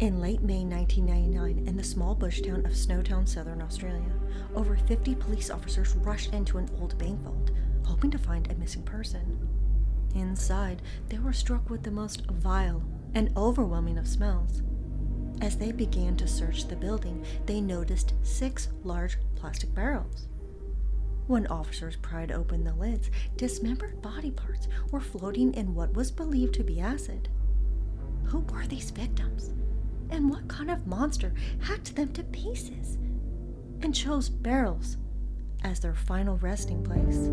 In late May 1999, in the small bush town of Snowtown, southern Australia, over 50 police officers rushed into an old bank vault, hoping to find a missing person. Inside, they were struck with the most vile and overwhelming of smells. As they began to search the building, they noticed 6 large plastic barrels. When officers pried open the lids, dismembered body parts were floating in what was believed to be acid. Who were these victims? And what kind of monster hacked them to pieces and chose barrels as their final resting place?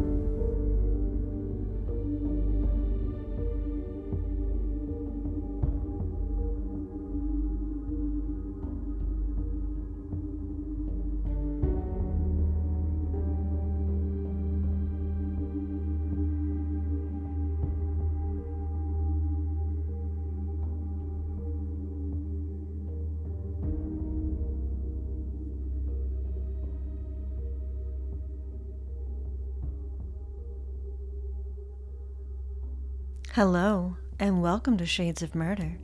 Hello, and welcome to Shades of Murder.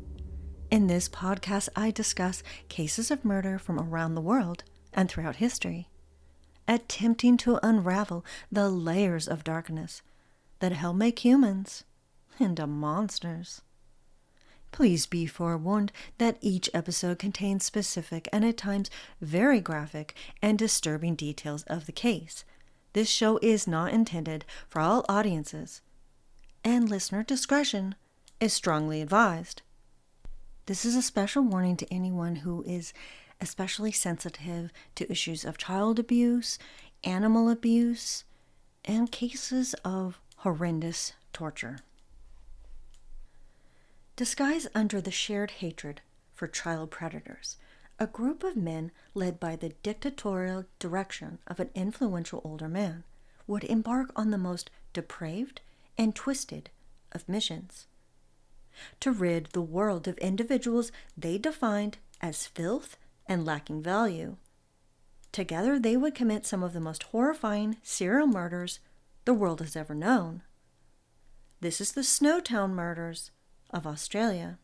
In this podcast, I discuss cases of murder from around the world and throughout history, attempting to unravel the layers of darkness that help make humans into monsters. Please be forewarned that each episode contains specific and at times very graphic and disturbing details of the case. This show is not intended for all audiences, and listener discretion is strongly advised. This is a special warning to anyone who is especially sensitive to issues of child abuse, animal abuse, and cases of horrendous torture. Disguised under the shared hatred for child predators, a group of men led by the dictatorial direction of an influential older man would embark on the most depraved and twisted of missions to rid the world of individuals they defined as filth and lacking value. Together, they would commit some of the most horrifying serial murders the world has ever known. This is the Snowtown Murders of Australia.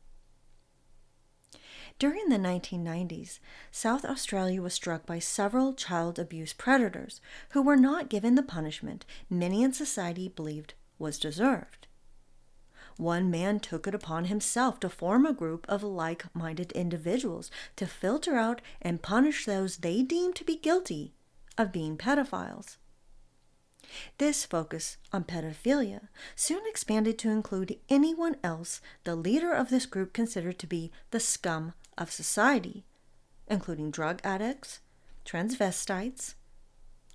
During the 1990s, South Australia was struck by several child abuse predators who were not given the punishment many in society believed was deserved. One man took it upon himself to form a group of like-minded individuals to filter out and punish those they deemed to be guilty of being pedophiles. This focus on pedophilia soon expanded to include anyone else the leader of this group considered to be the scum of society, including drug addicts, transvestites,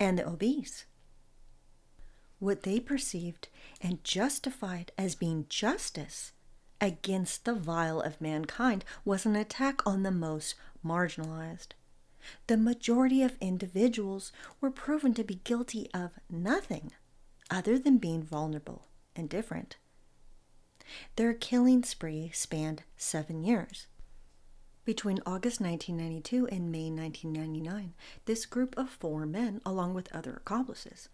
and the obese. What they perceived and justified as being justice against the vile of mankind was an attack on the most marginalized. The majority of individuals were proven to be guilty of nothing other than being vulnerable and different. Their killing spree spanned 7 years. Between August 1992 and May 1999, this group of 4 men, along with other accomplices,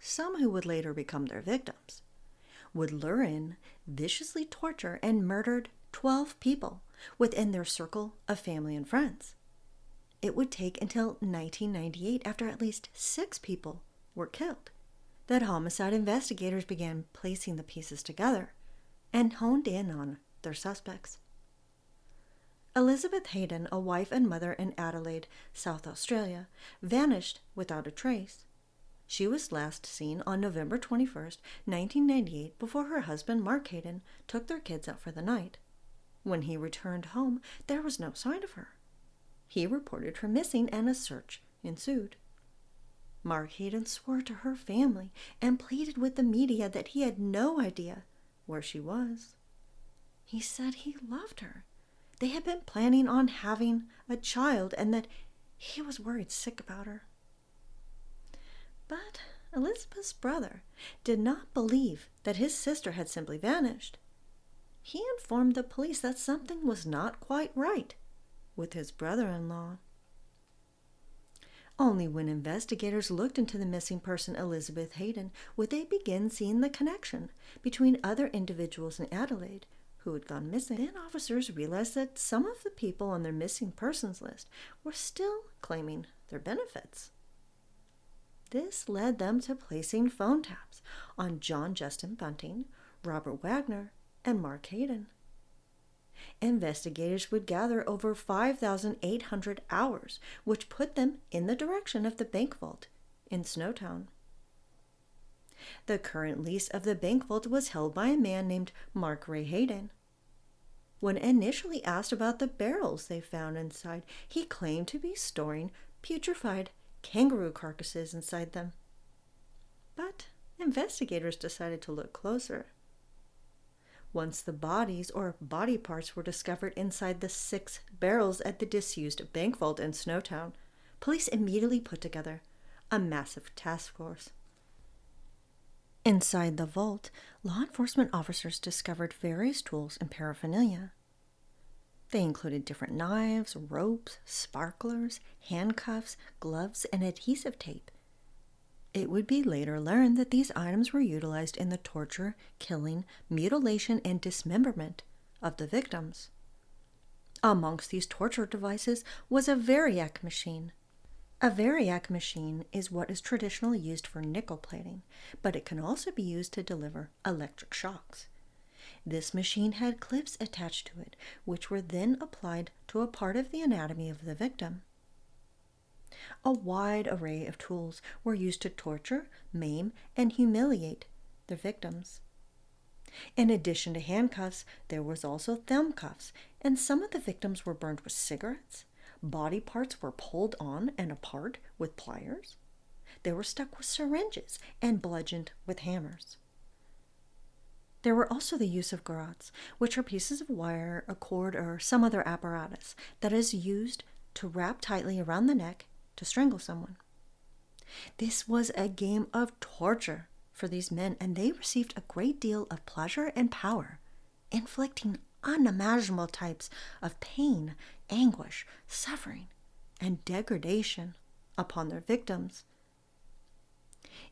some who would later become their victims, would lure in, viciously torture, and murdered 12 people within their circle of family and friends. It would take until 1998, after at least 6 people were killed, that homicide investigators began placing the pieces together and honed in on their suspects. Elizabeth Hayden, a wife and mother in Adelaide, South Australia, vanished without a trace. She was last seen on November 21st, 1998, before her husband, Mark Hayden, took their kids out for the night. When he returned home, there was no sign of her. He reported her missing and a search ensued. Mark Hayden swore to her family and pleaded with the media that he had no idea where she was. He said he loved her. They had been planning on having a child and that he was worried sick about her. But Elizabeth's brother did not believe that his sister had simply vanished. He informed the police that something was not quite right with his brother-in-law. Only when investigators looked into the missing person Elizabeth Hayden would they begin seeing the connection between other individuals in Adelaide who had gone missing. Then officers realized that some of the people on their missing persons list were still claiming their benefits. This led them to placing phone taps on John Justin Bunting, Robert Wagner, and Mark Hayden. Investigators would gather over 5,800 hours, which put them in the direction of the bank vault in Snowtown. The current lease of the bank vault was held by a man named Mark Ray Hayden. When initially asked about the barrels they found inside, he claimed to be storing putrefied kangaroo carcasses inside them. But investigators decided to look closer. Once the bodies or body parts were discovered inside the 6 barrels at the disused bank vault in Snowtown, police immediately put together a massive task force. Inside the vault, law enforcement officers discovered various tools and paraphernalia. They included different knives, ropes, sparklers, handcuffs, gloves, and adhesive tape. It would be later learned that these items were utilized in the torture, killing, mutilation, and dismemberment of the victims. Amongst these torture devices was a variac machine. A variac machine is what is traditionally used for nickel plating, but it can also be used to deliver electric shocks. This machine had clips attached to it, which were then applied to a part of the anatomy of the victim. A wide array of tools were used to torture, maim, and humiliate the victims. In addition to handcuffs, there was also thumb cuffs, and some of the victims were burned with cigarettes. Body parts were pulled on and apart with pliers. They were stuck with syringes and bludgeoned with hammers. There were also the use of garrots, which are pieces of wire, a cord, or some other apparatus that is used to wrap tightly around the neck to strangle someone. This was a game of torture for these men, and they received a great deal of pleasure and power, inflicting unimaginable types of pain, anguish, suffering, and degradation upon their victims.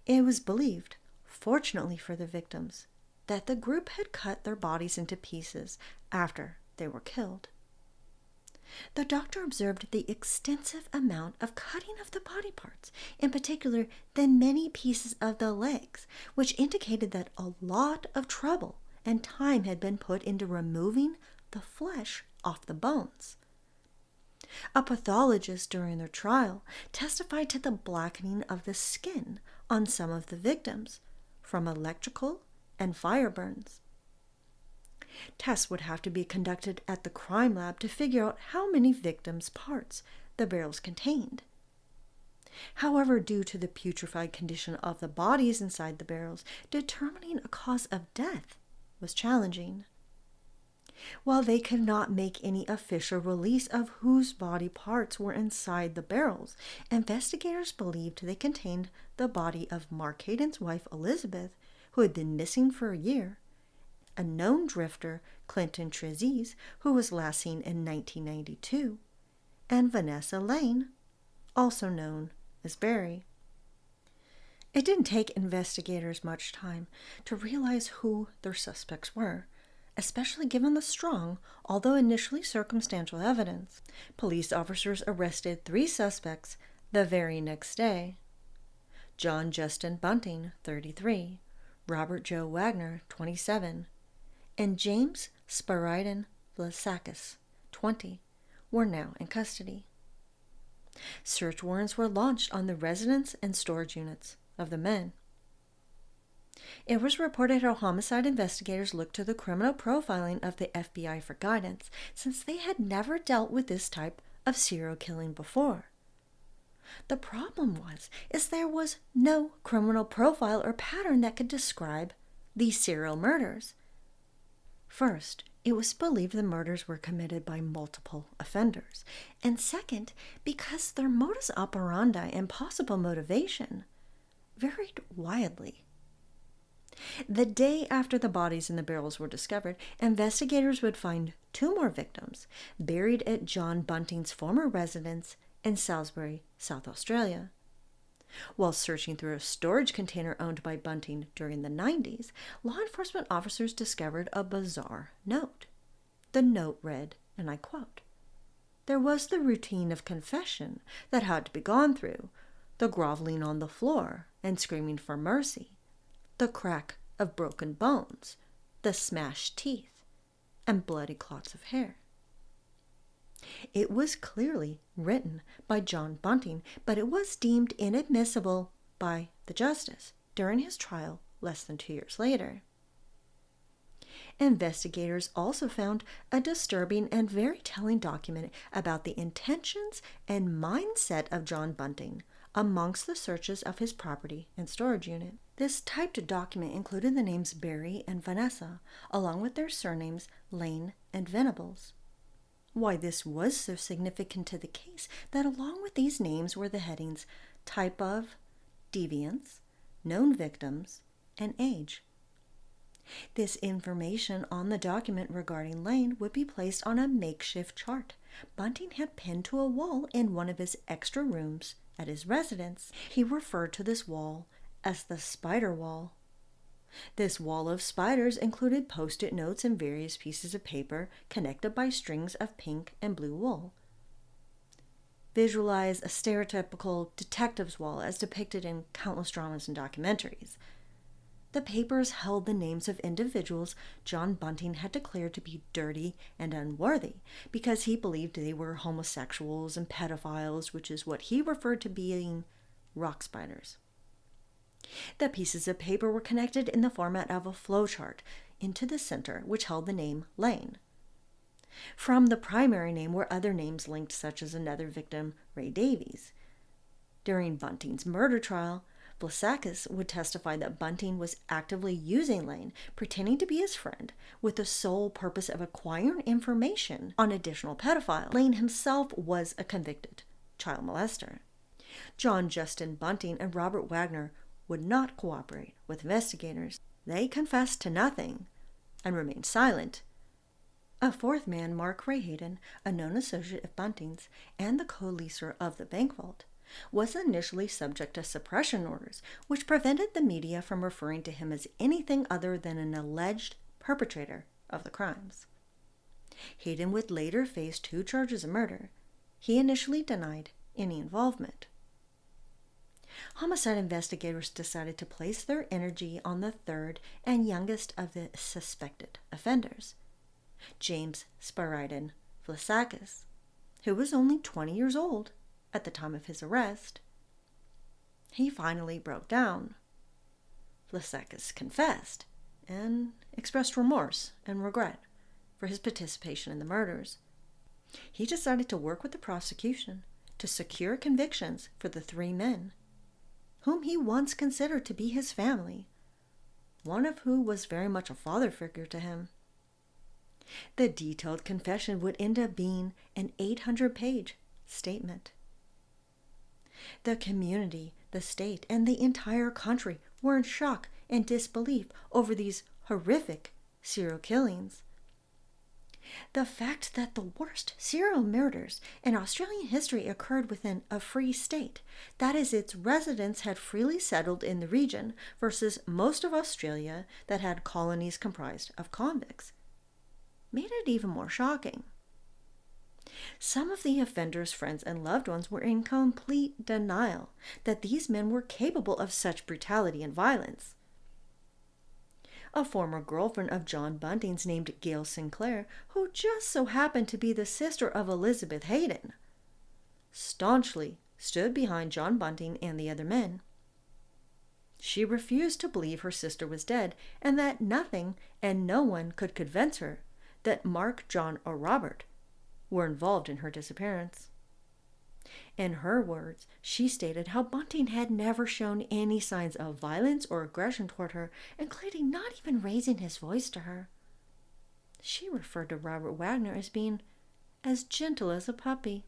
It was believed, fortunately for the victims, that the group had cut their bodies into pieces after they were killed. The doctor observed the extensive amount of cutting of the body parts, in particular the many pieces of the legs, which indicated that a lot of trouble and time had been put into removing the flesh off the bones. A pathologist during their trial testified to the blackening of the skin on some of the victims from electrical and fire burns. Tests would have to be conducted at the crime lab to figure out how many victims' parts the barrels contained. However, due to the putrefied condition of the bodies inside the barrels, determining a cause of death was challenging. While they could not make any official release of whose body parts were inside the barrels, investigators believed they contained the body of Mark Hayden's wife Elizabeth, who had been missing for a year, a known drifter, Clinton Trezise, who was last seen in 1992, and Vanessa Lane, also known as Barry. It didn't take investigators much time to realize who their suspects were, especially given the strong, although initially circumstantial evidence. Police officers arrested 3 suspects the very next day: John Justin Bunting, 33, Robert Joe Wagner, 27, and James Spyridon Vlasakis, 20, were now in custody. Search warrants were launched on the residence and storage units of the men. It was reported how homicide investigators looked to the criminal profiling of the FBI for guidance, since they had never dealt with this type of serial killing before. The problem is there was no criminal profile or pattern that could describe these serial murders. First, it was believed the murders were committed by multiple offenders, and second, because their modus operandi and possible motivation varied widely. The day after the bodies in the barrels were discovered, investigators would find 2 more victims buried at John Bunting's former residence in Salisbury, South Australia. While searching through a storage container owned by Bunting during the 90s, law enforcement officers discovered a bizarre note. The note read, and I quote, "There was the routine of confession that had to be gone through, the groveling on the floor and screaming for mercy, the crack of broken bones, the smashed teeth, and bloody clots of hair." It was clearly written by John Bunting, but it was deemed inadmissible by the justice during his trial less than 2 years later. Investigators also found a disturbing and very telling document about the intentions and mindset of John Bunting amongst the searches of his property and storage unit. This typed document included the names Barry and Vanessa, along with their surnames Lane and Venables. Why this was so significant to the case that along with these names were the headings type of, deviance, known victims, and age. This information on the document regarding Lane would be placed on a makeshift chart Bunting had pinned to a wall in one of his extra rooms at his residence. He referred to this wall as the spider wall. This wall of spiders included post-it notes and various pieces of paper connected by strings of pink and blue wool. Visualize a stereotypical detective's wall as depicted in countless dramas and documentaries. The papers held the names of individuals John Bunting had declared to be dirty and unworthy because he believed they were homosexuals and pedophiles, which is what he referred to being rock spiders. The pieces of paper were connected in the format of a flowchart into the center, which held the name Lane. From the primary name were other names linked, such as another victim, Ray Davies. During Bunting's murder trial, Blasakis would testify that Bunting was actively using Lane, pretending to be his friend, with the sole purpose of acquiring information on additional pedophiles. Lane himself was a convicted child molester. John Justin Bunting and Robert Wagner would not cooperate with investigators. They confessed to nothing and remained silent. A fourth man, Mark Ray Hayden, a known associate of Bunting's and the co-leaser of the bank vault, was initially subject to suppression orders, which prevented the media from referring to him as anything other than an alleged perpetrator of the crimes. Hayden would later face 2 charges of murder. He initially denied any involvement. Homicide investigators decided to place their energy on the third and youngest of the suspected offenders, James Spiridon Vlasakis, who was only 20 years old at the time of his arrest. He finally broke down. Vlasakis confessed and expressed remorse and regret for his participation in the murders. He decided to work with the prosecution to secure convictions for the 3 men, whom he once considered to be his family, one of whom was very much a father figure to him. The detailed confession would end up being an 800-page statement. The community, the state, and the entire country were in shock and disbelief over these horrific serial killings. The fact that the worst serial murders in Australian history occurred within a free state, that is, its residents had freely settled in the region, versus most of Australia that had colonies comprised of convicts, made it even more shocking. Some of the offenders' friends and loved ones were in complete denial that these men were capable of such brutality and violence. A former girlfriend of John Bunting's named Gail Sinclair, who just so happened to be the sister of Elizabeth Hayden, staunchly stood behind John Bunting and the other men. She refused to believe her sister was dead and that nothing and no one could convince her that Mark, John, or Robert were involved in her disappearance. In her words, she stated how Bunting had never shown any signs of violence or aggression toward her, including not even raising his voice to her. She referred to Robert Wagner as being as gentle as a puppy.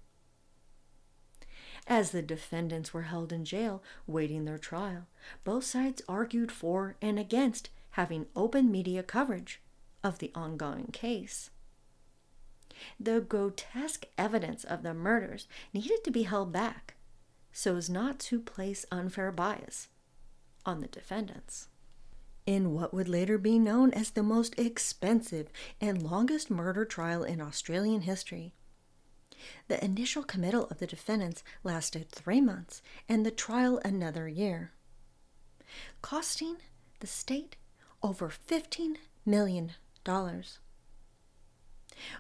As the defendants were held in jail, waiting their trial, both sides argued for and against having open media coverage of the ongoing case. The grotesque evidence of the murders needed to be held back so as not to place unfair bias on the defendants. In what would later be known as the most expensive and longest murder trial in Australian history. The initial committal of the defendants lasted 3 months and the trial another year, costing the state over $15 million.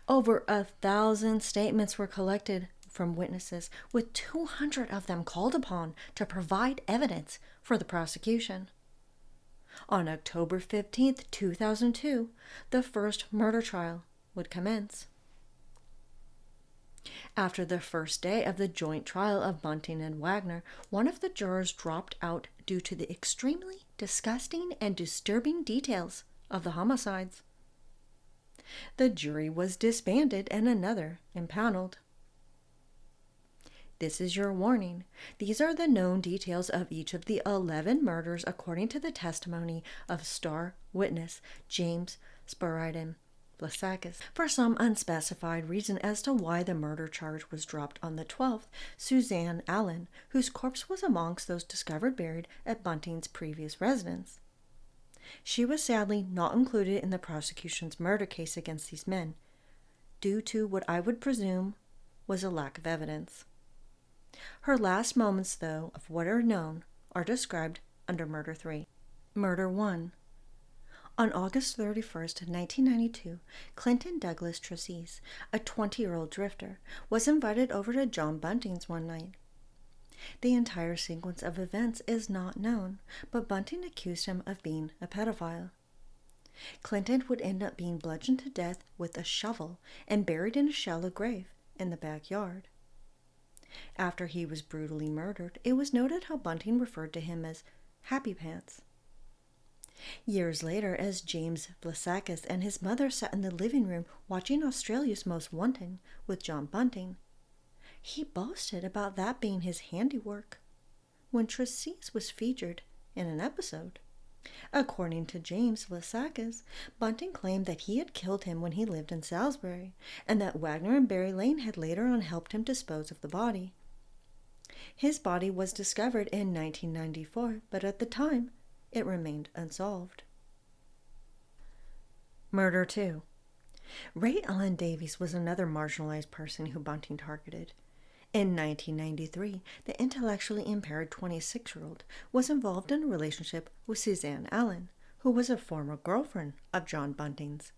Over 1,000 statements were collected from witnesses, with 200 of them called upon to provide evidence for the prosecution. On October 15, 2002, the first murder trial would commence. After the first day of the joint trial of Bunting and Wagner, one of the jurors dropped out due to the extremely disgusting and disturbing details of the homicides. The jury was disbanded and another impaneled. This is your warning. These are the known details of each of the 11 murders according to the testimony of star witness James Vlasakis. For some unspecified reason as to why the murder charge was dropped on the 12th, Suzanne Allen, whose corpse was amongst those discovered buried at Bunting's previous residence. She was sadly not included in the prosecution's murder case against these men, due to what I would presume was a lack of evidence. Her last moments, though, of what are known, are described under Murder 3. Murder 1. On August 31st, 1992, Clinton Douglas Tracese, a 20-year-old drifter, was invited over to John Bunting's one night. The entire sequence of events is not known, but Bunting accused him of being a pedophile. Clinton would end up being bludgeoned to death with a shovel and buried in a shallow grave in the backyard. After he was brutally murdered, it was noted how Bunting referred to him as Happy Pants. Years later, as James Vlasakis and his mother sat in the living room watching Australia's Most Wanted with John Bunting, he boasted about that being his handiwork when Tracese was featured in an episode. According to James Vlasakis, Bunting claimed that he had killed him when he lived in Salisbury, and that Wagner and Barry Lane had later on helped him dispose of the body. His body was discovered in 1994, but at the time, it remained unsolved. Murder 2. Ray Allen Davies was another marginalized person who Bunting targeted. In 1993, the intellectually impaired 26-year-old was involved in a relationship with Suzanne Allen, who was a former girlfriend of John Bunting's.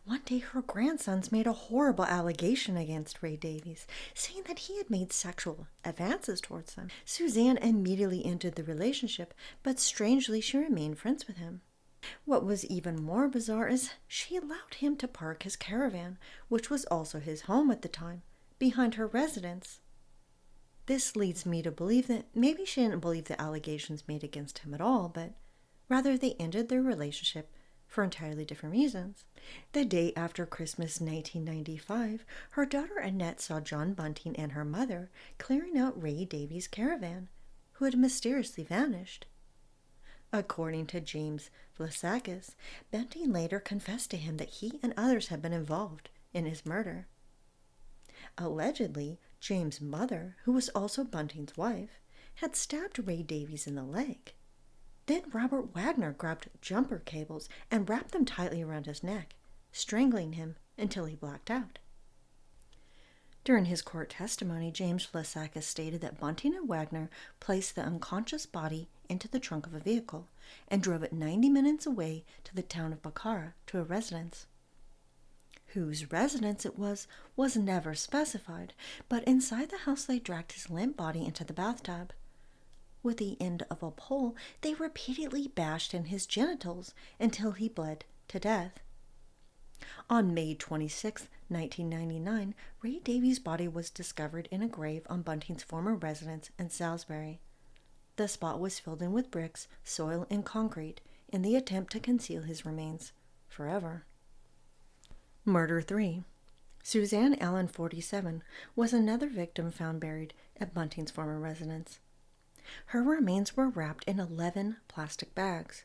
One day, her grandsons made a horrible allegation against Ray Davies, saying that he had made sexual advances towards them. Suzanne immediately ended the relationship, but strangely she remained friends with him. What was even more bizarre is she allowed him to park his caravan, which was also his home at the time, behind her residence. This leads me to believe that maybe she didn't believe the allegations made against him at all, but rather they ended their relationship for entirely different reasons. The day after Christmas 1995, her daughter Annette saw John Bunting and her mother clearing out Ray Davies' caravan, who had mysteriously vanished. According to James Vlasakis, Bunting later confessed to him that he and others had been involved in his murder. Allegedly, James' mother, who was also Bunting's wife, had stabbed Ray Davies in the leg. Then Robert Wagner grabbed jumper cables and wrapped them tightly around his neck, strangling him until he blacked out. During his court testimony, James Vlasakis stated that Bunting and Wagner placed the unconscious body into the trunk of a vehicle and drove it 90 minutes away to the town of Bacara to a residence. Whose residence it was never specified, but inside the house they dragged his limp body into the bathtub. With the end of a pole, they repeatedly bashed in his genitals until he bled to death. On May 26, 1999, Ray Davies' body was discovered in a grave on Bunting's former residence in Salisbury. The spot was filled in with bricks, soil, and concrete in the attempt to conceal his remains forever. Murder 3. Suzanne Allen, 47, was another victim found buried at Bunting's former residence. Her remains were wrapped in 11 plastic bags.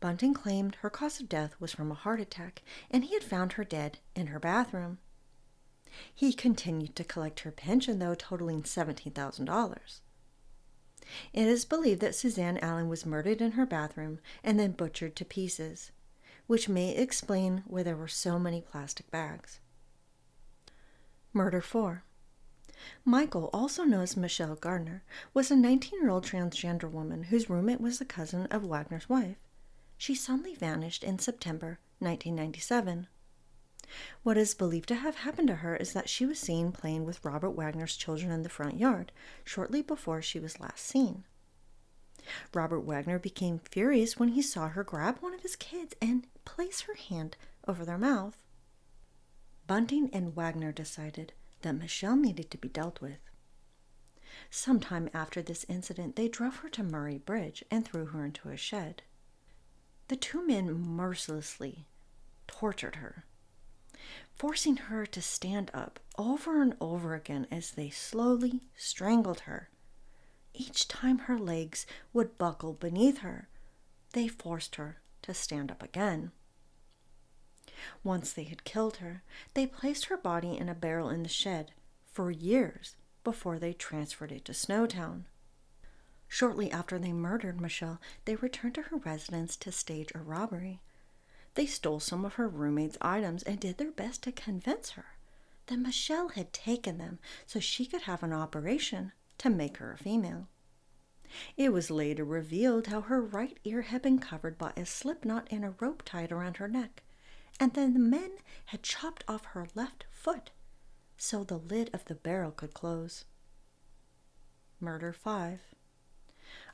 Bunting claimed her cause of death was from a heart attack, and he had found her dead in her bathroom. He continued to collect her pension, though, totaling $17,000. It is believed that Suzanne Allen was murdered in her bathroom and then butchered to pieces, which may explain why there were so many plastic bags. Murder 4. Michael, also known as Michelle Gardner, was a 19-year-old transgender woman whose roommate was the cousin of Wagner's wife. She suddenly vanished in September 1997. What is believed to have happened to her is that she was seen playing with Robert Wagner's children in the front yard shortly before she was last seen. Robert Wagner became furious when he saw her grab one of his kids and place her hand over their mouth. Bunting and Wagner decided that Michelle needed to be dealt with. Sometime after this incident, they drove her to Murray Bridge and threw her into a shed. The two men mercilessly tortured her, forcing her to stand up over and over again as they slowly strangled her. Each time her legs would buckle beneath her, they forced her to stand up again. Once they had killed her, they placed her body in a barrel in the shed for years before they transferred it to Snowtown. Shortly after they murdered Michelle, they returned to her residence to stage a robbery. They stole some of her roommate's items and did their best to convince her that Michelle had taken them so she could have an operation to make her a female. It was later revealed how her right ear had been covered by a slip knot and a rope tied around her neck, and then the men had chopped off her left foot so the lid of the barrel could close. Murder 5.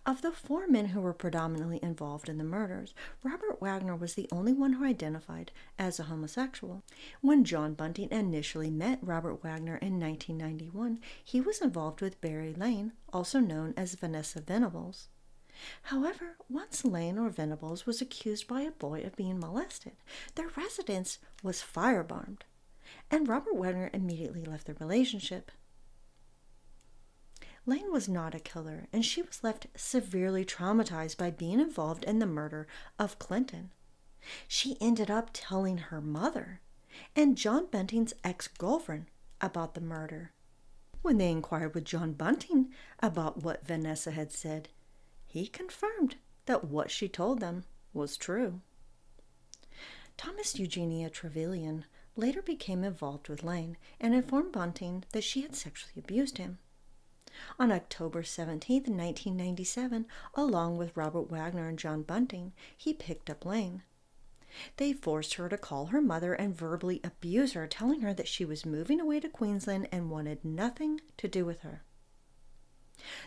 Of the 4 men who were predominantly involved in the murders, Robert Wagner was the only one who identified as a homosexual. When John Bunting initially met Robert Wagner in 1991, he was involved with Barry Lane, also known as Vanessa Venables. However, once Lane or Venables was accused by a boy of being molested, their residence was firebombed, and Robert Wagner immediately left the relationship. Lane was not a killer, and she was left severely traumatized by being involved in the murder of Clinton. She ended up telling her mother and John Bunting's ex-girlfriend about the murder. When they inquired with John Bunting about what Vanessa had said, he confirmed that what she told them was true. Thomas Eugenia Trevelyan later became involved with Lane and informed Bunting that she had sexually abused him. On October 17, 1997, along with Robert Wagner and John Bunting, he picked up Lane. They forced her to call her mother and verbally abuse her, telling her that she was moving away to Queensland and wanted nothing to do with her.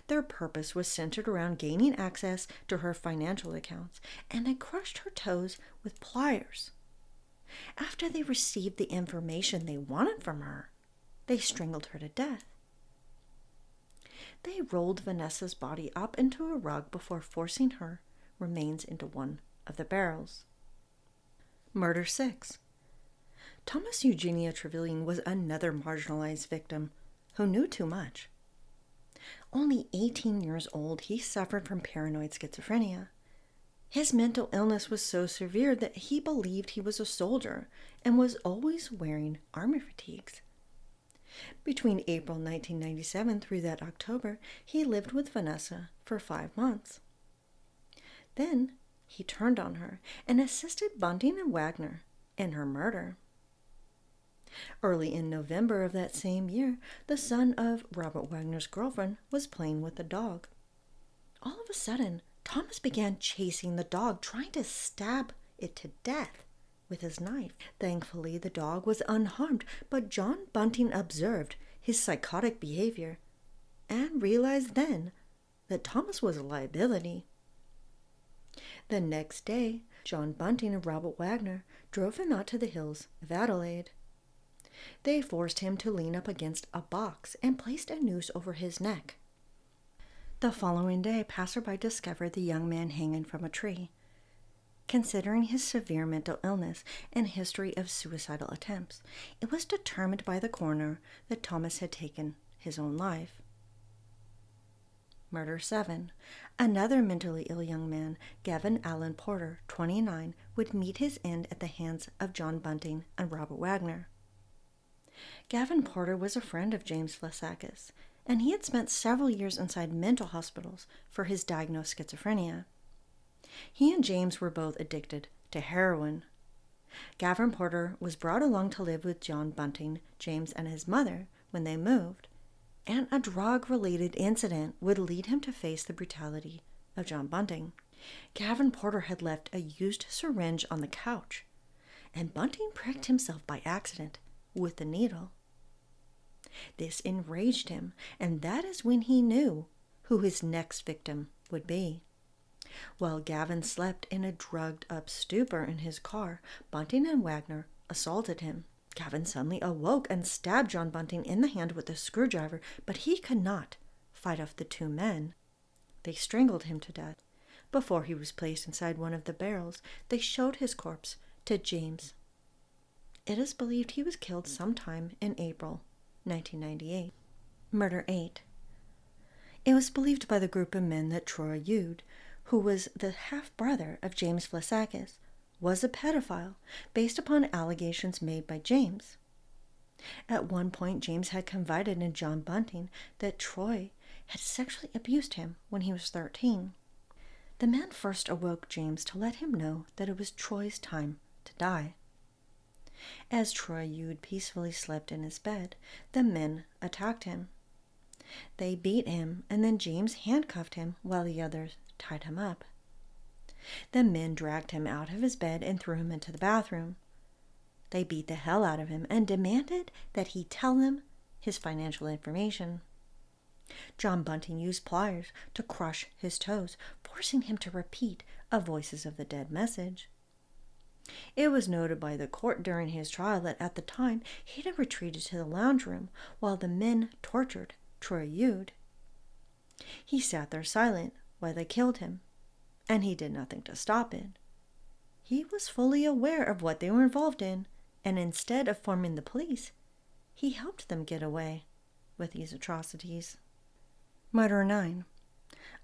Their purpose was centered around gaining access to her financial accounts, and they crushed her toes with pliers. After they received the information they wanted from her, they strangled her to death. They rolled Vanessa's body up into a rug before forcing her remains into one of the barrels. Murder 6. Thomas Eugenia Trevelyan was another marginalized victim who knew too much. Only 18 years old, he suffered from paranoid schizophrenia. His mental illness was so severe that he believed he was a soldier and was always wearing army fatigues. Between April 1997 through that October, he lived with Vanessa for 5 months. Then he turned on her and assisted Bunting and Wagner in her murder. Early in November of that same year, the son of Robert Wagner's girlfriend was playing with the dog. All of a sudden, Thomas began chasing the dog, trying to stab it to death with his knife. Thankfully, the dog was unharmed, but John Bunting observed his psychotic behavior and realized then that Thomas was a liability. The next day, John Bunting and Robert Wagner drove him out to the hills of Adelaide. They forced him to lean up against a box and placed a noose over his neck. The following day, passerby discovered the young man hanging from a tree. Considering his severe mental illness and history of suicidal attempts, it was determined by the coroner that Thomas had taken his own life. Murder 7. Another mentally ill young man, Gavin Allen Porter, 29, would meet his end at the hands of John Bunting and Robert Wagner. Gavin Porter was a friend of James Lasakis, and he had spent several years inside mental hospitals for his diagnosed schizophrenia. He and James were both addicted to heroin. Gavin Porter was brought along to live with John Bunting, James, and his mother when they moved, and a drug-related incident would lead him to face the brutality of John Bunting. Gavin Porter had left a used syringe on the couch, and Bunting pricked himself by accident with the needle. This enraged him, and that is when he knew who his next victim would be. While Gavin slept in a drugged-up stupor in his car, Bunting and Wagner assaulted him. Gavin suddenly awoke and stabbed John Bunting in the hand with a screwdriver, but he could not fight off the two men. They strangled him to death. Before he was placed inside one of the barrels, they showed his corpse to James. It is believed he was killed sometime in April 1998. Murder 8. It was believed by the group of men that Troy Yude, who was the half-brother of James Vlasakis, was a pedophile based upon allegations made by James. At one point, James had confided in John Bunting that Troy had sexually abused him when he was 13. The man first awoke James to let him know that it was Troy's time to die. As Troy Yude peacefully slept in his bed, the men attacked him. They beat him, and then James handcuffed him while the others tied him up. The men dragged him out of his bed and threw him into the bathroom. They beat the hell out of him and demanded that he tell them his financial information. John Bunting used pliers to crush his toes, forcing him to repeat a Voices of the Dead message. It was noted by the court during his trial that at the time he had retreated to the lounge room while the men tortured Troy Yude. He sat there silent while they killed him, and he did nothing to stop it. He was fully aware of what they were involved in, and instead of forming the police, he helped them get away with these atrocities. Murder 9.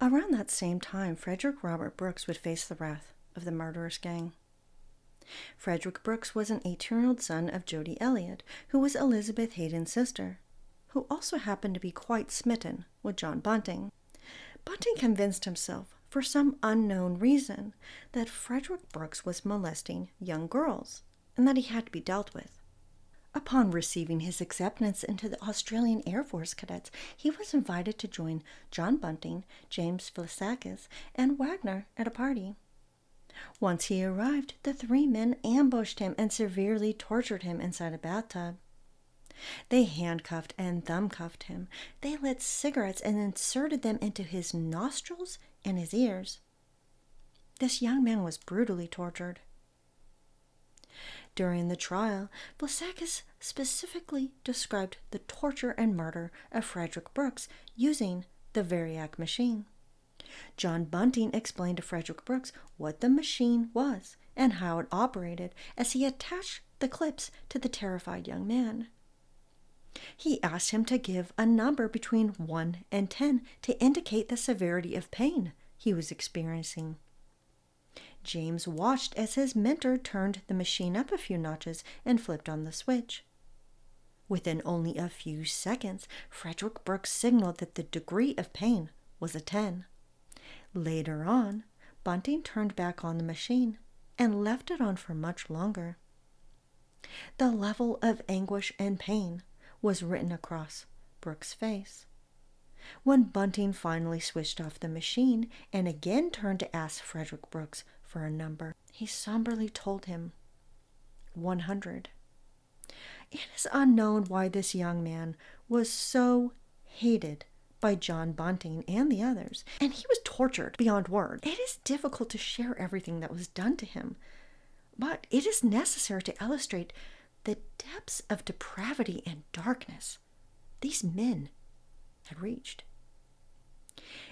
Around that same time, Frederick Robert Brooks would face the wrath of the murderous gang. Frederick Brooks was an 18-year-old son of Jody Elliott, who was Elizabeth Hayden's sister, who also happened to be quite smitten with John Bunting. Bunting convinced himself, for some unknown reason, that Frederick Brooks was molesting young girls, and that he had to be dealt with. Upon receiving his acceptance into the Australian Air Force cadets, he was invited to join John Bunting, James Vlasakis, and Wagner at a party. Once he arrived, the three men ambushed him and severely tortured him inside a bathtub. They handcuffed and thumbcuffed him. They lit cigarettes and inserted them into his nostrils and his ears. This young man was brutally tortured. During the trial, Vlasakis specifically described the torture and murder of Frederick Brooks using the Variac machine. John Bunting explained to Frederick Brooks what the machine was and how it operated as he attached the clips to the terrified young man. He asked him to give a number between 1 and 10 to indicate the severity of pain he was experiencing. James watched as his mentor turned the machine up a few notches and flipped on the switch. Within only a few seconds, Frederick Brooks signaled that the degree of pain was a 10. Later on, Bunting turned back on the machine and left it on for much longer. The level of anguish and pain was written across Brooks' face. When Bunting finally switched off the machine and again turned to ask Frederick Brooks for a number, he somberly told him 100. It is unknown why this young man was so hated by John Bunting and the others, and he was tortured beyond words. It is difficult to share everything that was done to him, but it is necessary to illustrate the depths of depravity and darkness these men had reached.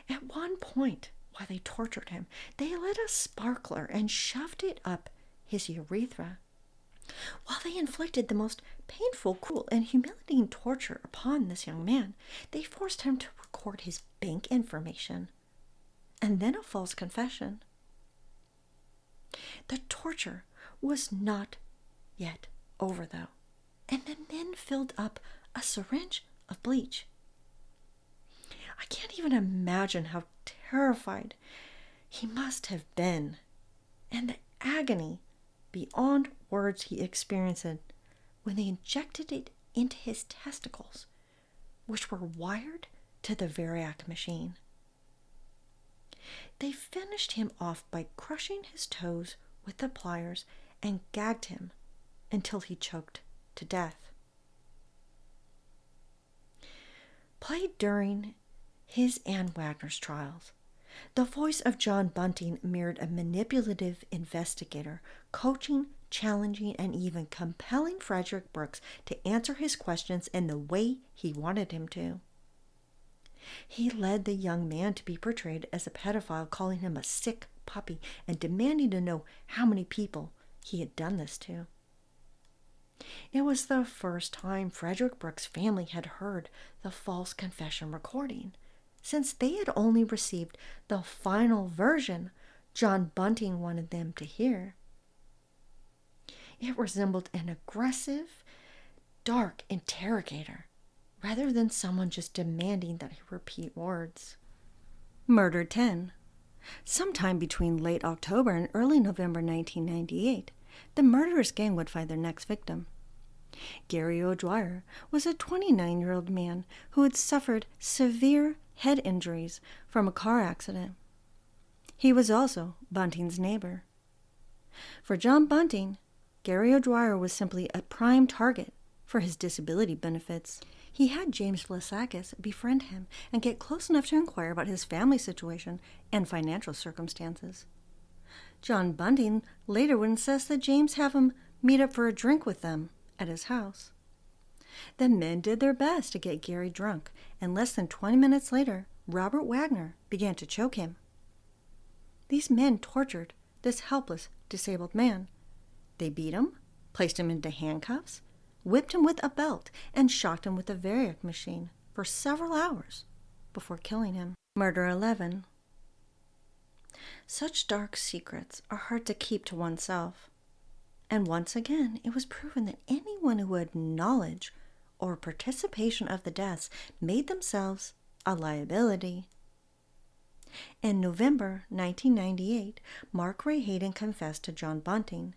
At one point, while they tortured him, they lit a sparkler and shoved it up his urethra. While they inflicted the most painful, cruel, and humiliating torture upon this young man, they forced him to record his bank information and then a false confession. The torture was not yet over, though, and the men filled up a syringe of bleach I can't even imagine how terrified he must have been, and the agony beyond words he experienced when they injected it into his testicles, which were wired to the Variac machine. They finished him off by crushing his toes with the pliers and gagged him until he choked to death. Played during his and Wagner's trials, the voice of John Bunting mirrored a manipulative investigator, coaching, challenging, and even compelling Frederick Brooks to answer his questions in the way he wanted him to. He led the young man to be portrayed as a pedophile, calling him a sick puppy and demanding to know how many people he had done this to. It was the first time Frederick Brooks' family had heard the false confession recording, since they had only received the final version John Bunting wanted them to hear. It resembled an aggressive, dark interrogator, rather than someone just demanding that he repeat words. Murder 10. Sometime between late October and early November 1998, the murderous gang would find their next victim. Gary O'Dwyer was a 29-year-old man who had suffered severe head injuries from a car accident. He was also Bunting's neighbor. For John Bunting, Gary O'Dwyer was simply a prime target for his disability benefits. He had James Vlasakis befriend him and get close enough to inquire about his family situation and financial circumstances. John Bunting later would insist that James have him meet up for a drink with them at his house. The men did their best to get Gary drunk, and less than 20 minutes later, Robert Wagner began to choke him. These men tortured this helpless, disabled man. They beat him, placed him into handcuffs, whipped him with a belt, and shocked him with a Variac machine for several hours before killing him. Murder 11. Such dark secrets are hard to keep to oneself. And once again, it was proven that anyone who had knowledge or participation of the deaths made themselves a liability. In November 1998, Mark Ray Hayden confessed to John Bunting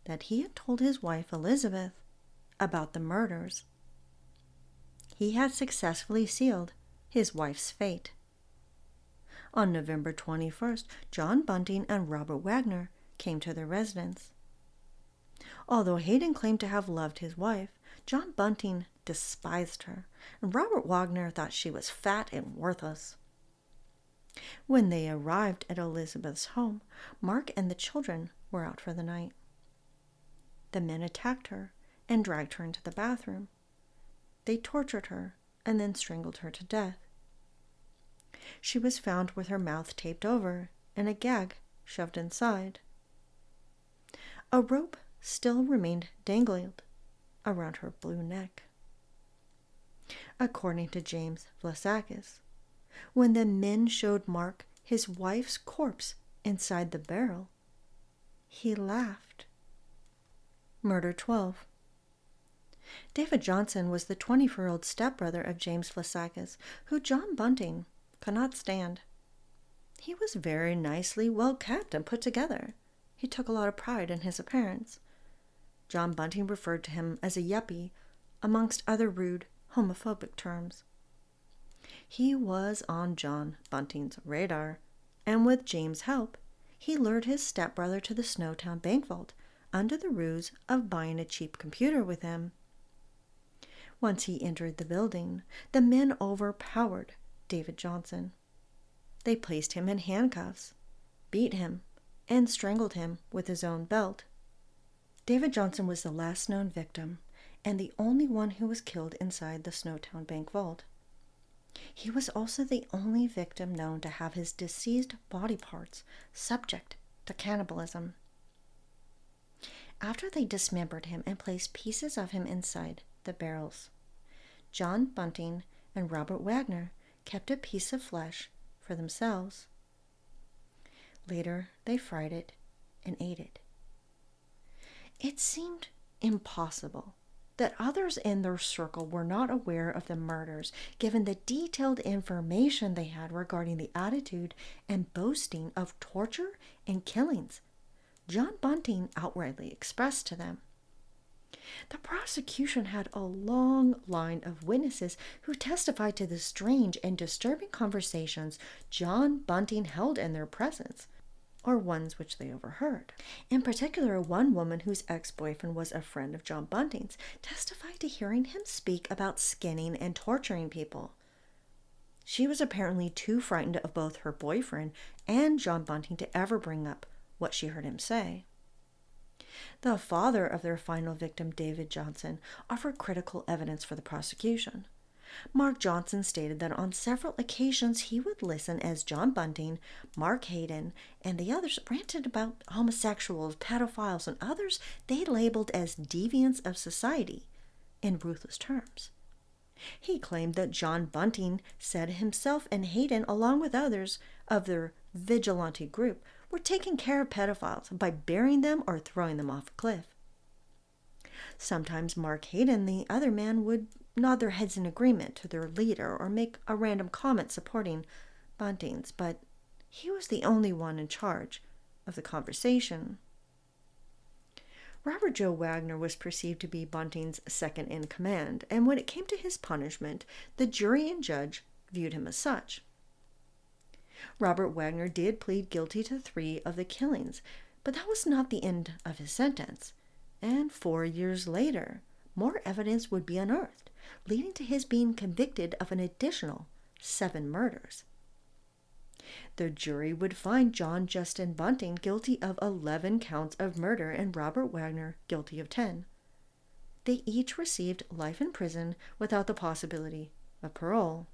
that he had told his wife Elizabeth about the murders. He had successfully sealed his wife's fate. On November 21st, John Bunting and Robert Wagner came to their residence. Although Hayden claimed to have loved his wife, John Bunting despised her, and Robert Wagner thought she was fat and worthless. When they arrived at Elizabeth's home, Mark and the children were out for the night. The men attacked her and dragged her into the bathroom. They tortured her and then strangled her to death. She was found with her mouth taped over and a gag shoved inside. A rope still remained dangling around her blue neck. According to James Vlasakis, when the men showed Mark his wife's corpse inside the barrel, he laughed. Murder 12. David Johnson was the 24-year-old stepbrother of James Vlasakis, who John Bunting could not stand. He was very nicely well kept and put together. He took a lot of pride in his appearance. John Bunting referred to him as a yuppie, amongst other rude, homophobic terms. He was on John Bunting's radar, and with James' help, he lured his stepbrother to the Snowtown bank vault under the ruse of buying a cheap computer with him. Once he entered the building, the men overpowered David Johnson. They placed him in handcuffs, beat him, and strangled him with his own belt. David Johnson was the last known victim and the only one who was killed inside the Snowtown bank vault. He was also the only victim known to have his deceased body parts subject to cannibalism. After they dismembered him and placed pieces of him inside the barrels, John Bunting and Robert Wagner kept a piece of flesh for themselves. Later, they fried it and ate it. It seemed impossible that others in their circle were not aware of the murders, given the detailed information they had regarding the attitude and boasting of torture and killings John Bunting outrightly expressed to them. The prosecution had a long line of witnesses who testified to the strange and disturbing conversations John Bunting held in their presence, or ones which they overheard. In particular, one woman whose ex-boyfriend was a friend of John Bunting's testified to hearing him speak about skinning and torturing people. She was apparently too frightened of both her boyfriend and John Bunting to ever bring up what she heard him say. The father of their final victim, David Johnson, offered critical evidence for the prosecution. Mark Johnson stated that on several occasions he would listen as John Bunting, Mark Hayden, and the others ranted about homosexuals, pedophiles, and others they labeled as deviants of society in ruthless terms. He claimed that John Bunting said himself and Hayden, along with others of their vigilante group, were taking care of pedophiles by burying them or throwing them off a cliff. Sometimes Mark Hayden, the other man, would nod their heads in agreement to their leader or make a random comment supporting Bunting's, but he was the only one in charge of the conversation. Robert Joe Wagner was perceived to be Bunting's second in command, and when it came to his punishment, the jury and judge viewed him as such. Robert Wagner did plead guilty to 3 of the killings, but that was not the end of his sentence, and 4 years later, more evidence would be unearthed, leading to his being convicted of an additional 7 murders. The jury would find John Justin Bunting guilty of 11 counts of murder and Robert Wagner guilty of 10. They each received life in prison without the possibility of parole.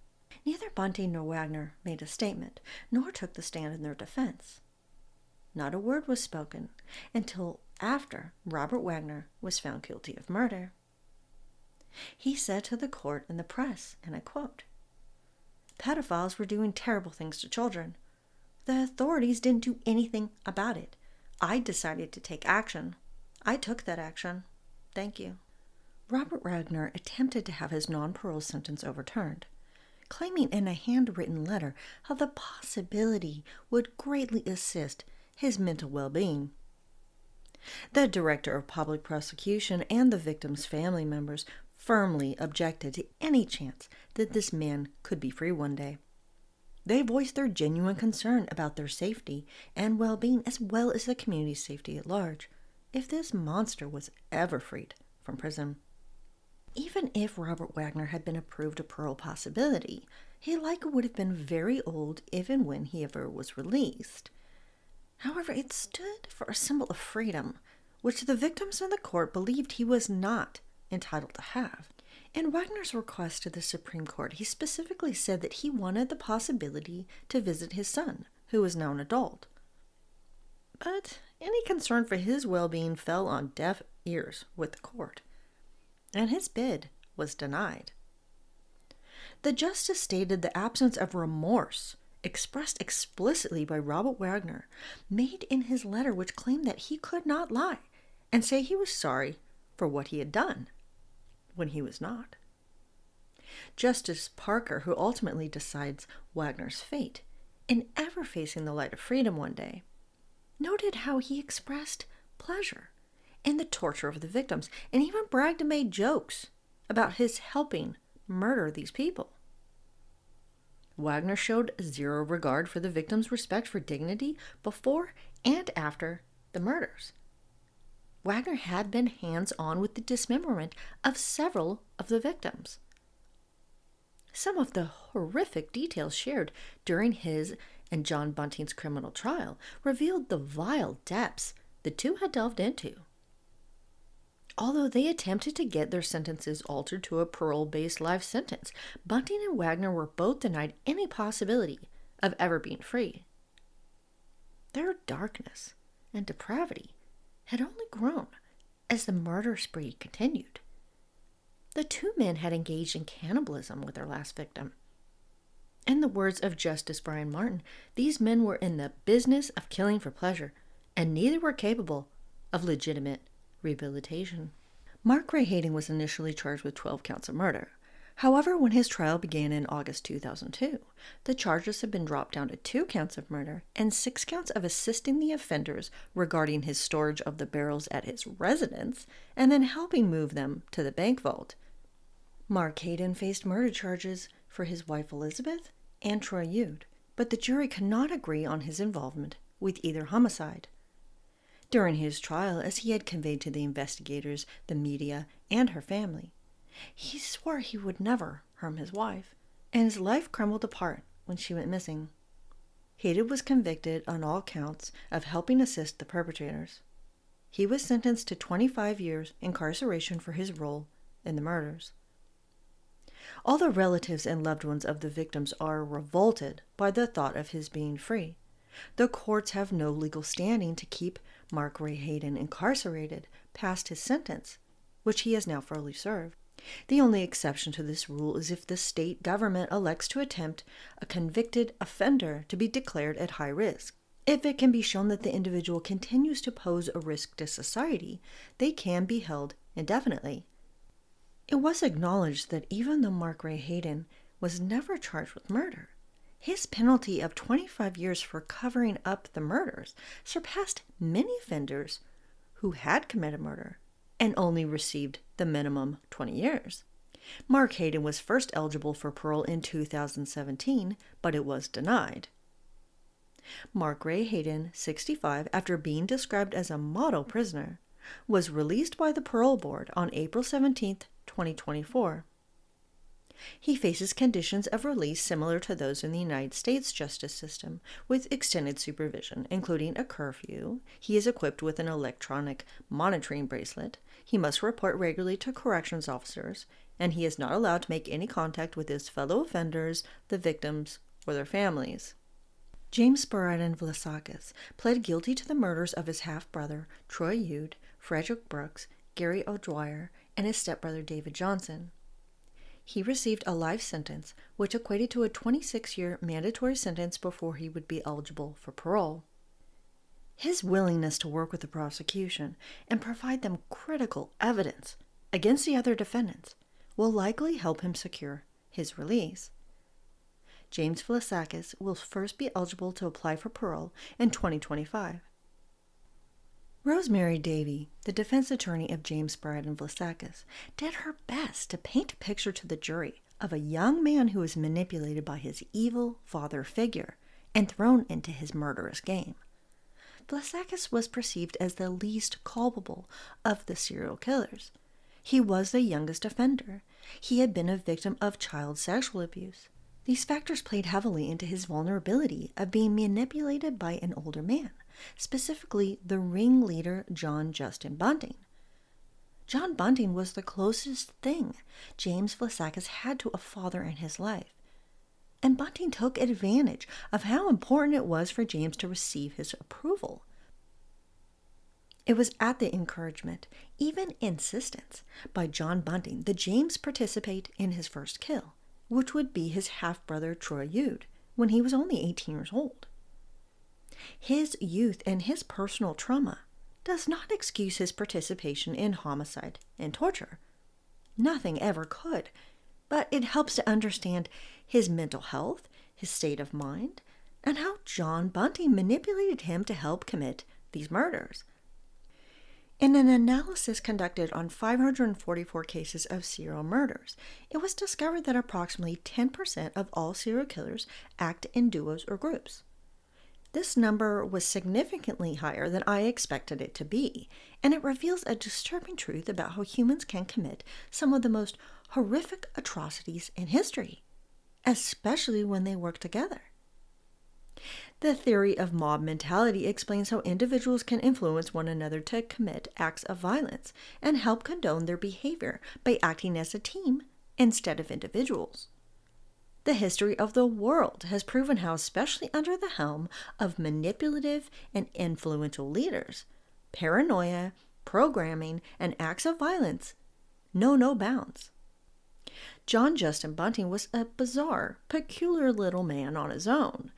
Neither Bunting nor Wagner made a statement, nor took the stand in their defense. Not a word was spoken until after Robert Wagner was found guilty of murder. He said to the court and the press, and I quote, "Pedophiles were doing terrible things to children. The authorities didn't do anything about it. I decided to take action. I took that action. Thank you." Robert Wagner attempted to have his non-parole sentence overturned, claiming in a handwritten letter how the possibility would greatly assist his mental well-being. The director of public prosecution and the victims' family members firmly objected to any chance that this man could be free one day. They voiced their genuine concern about their safety and well-being, as well as the community's safety at large, if this monster was ever freed from prison. Even if Robert Wagner had been approved a parole possibility, he likely would have been very old if and when he ever was released. However, it stood for a symbol of freedom, which the victims in the court believed he was not entitled to have. In Wagner's request to the Supreme Court, he specifically said that he wanted the possibility to visit his son, who was now an adult. But any concern for his well-being fell on deaf ears with the court, and his bid was denied. The justice stated the absence of remorse, expressed explicitly by Robert Wagner, made in his letter which claimed that he could not lie and say he was sorry for what he had done, when he was not. Justice Parker, who ultimately decides Wagner's fate, in ever facing the light of freedom one day, noted how he expressed pleasure in the torture of the victims, and even bragged and made jokes about his helping murder these people. Wagner showed zero regard for the victims' respect for dignity before and after the murders. Wagner had been hands-on with the dismemberment of several of the victims. Some of the horrific details shared during his and John Bunting's criminal trial revealed the vile depths the two had delved into. Although they attempted to get their sentences altered to a parole-based life sentence, Bunting and Wagner were both denied any possibility of ever being free. Their darkness and depravity had only grown as the murder spree continued. The two men had engaged in cannibalism with their last victim. In the words of Justice Brian Martin, these men were in the business of killing for pleasure, and neither were capable of legitimate rehabilitation. Mark Ray Hayden was initially charged with 12 counts of murder. However, when his trial began in August 2002, the charges had been dropped down to 2 counts of murder and 6 counts of assisting the offenders regarding his storage of the barrels at his residence and then helping move them to the bank vault. Mark Hayden faced murder charges for his wife Elizabeth and Troy Ude, but the jury could not agree on his involvement with either homicide. During his trial, as he had conveyed to the investigators, the media, and her family, he swore he would never harm his wife, and his life crumbled apart when she went missing. Hayden was convicted on all counts of helping assist the perpetrators. He was sentenced to 25 years incarceration for his role in the murders. All the relatives and loved ones of the victims are revolted by the thought of his being free. The courts have no legal standing to keep Mark Ray Hayden incarcerated past his sentence, which he has now fully served. The only exception to this rule is if the state government elects to attempt a convicted offender to be declared at high risk. If it can be shown that the individual continues to pose a risk to society, they can be held indefinitely. It was acknowledged that even though Mark Ray Hayden was never charged with murder, his penalty of 25 years for covering up the murders surpassed many offenders who had committed murder and only received the minimum 20 years. Mark Hayden was first eligible for parole in 2017, but it was denied. Mark Ray Hayden, 65, after being described as a model prisoner, was released by the parole board on April 17, 2024. He faces conditions of release similar to those in the United States justice system, with extended supervision, including a curfew. He is equipped with an electronic monitoring bracelet. He must report regularly to corrections officers, and he is not allowed to make any contact with his fellow offenders, the victims, or their families. James Sporadin Vlasakis pled guilty to the murders of his half-brother, Troy Ude, Frederick Brooks, Gary O'Dwyer, and his stepbrother David Johnson. He received a life sentence, which equated to a 26-year mandatory sentence before he would be eligible for parole. His willingness to work with the prosecution and provide them critical evidence against the other defendants will likely help him secure his release. James Vlasakis will first be eligible to apply for parole in 2025. Rosemary Davey, the defense attorney of James Sporadin Vlasakis, did her best to paint a picture to the jury of a young man who was manipulated by his evil father figure and thrown into his murderous game. Vlasakis was perceived as the least culpable of the serial killers. He was the youngest offender. He had been a victim of child sexual abuse. These factors played heavily into his vulnerability of being manipulated by an older man, specifically the ringleader John Justin Bunting. John Bunting was the closest thing James Vlasakis had to a father in his life, and Bunting took advantage of how important it was for James to receive his approval. It was at the encouragement, even insistence, by John Bunting that James participate in his first kill, which would be his half-brother Troy Ude, when he was only 18 years old. His youth and his personal trauma does not excuse his participation in homicide and torture. Nothing ever could, but it helps to understand his mental health, his state of mind, and how John Bunting manipulated him to help commit these murders. In an analysis conducted on 544 cases of serial murders, it was discovered that approximately 10% of all serial killers act in duos or groups. This number was significantly higher than I expected it to be, and it reveals a disturbing truth about how humans can commit some of the most horrific atrocities in history, especially when they work together. The theory of mob mentality explains how individuals can influence one another to commit acts of violence and help condone their behavior by acting as a team instead of individuals. The history of the world has proven how, especially under the helm of manipulative and influential leaders, paranoia, programming, and acts of violence know no bounds. John Justin Bunting was a bizarre, peculiar little man on his own.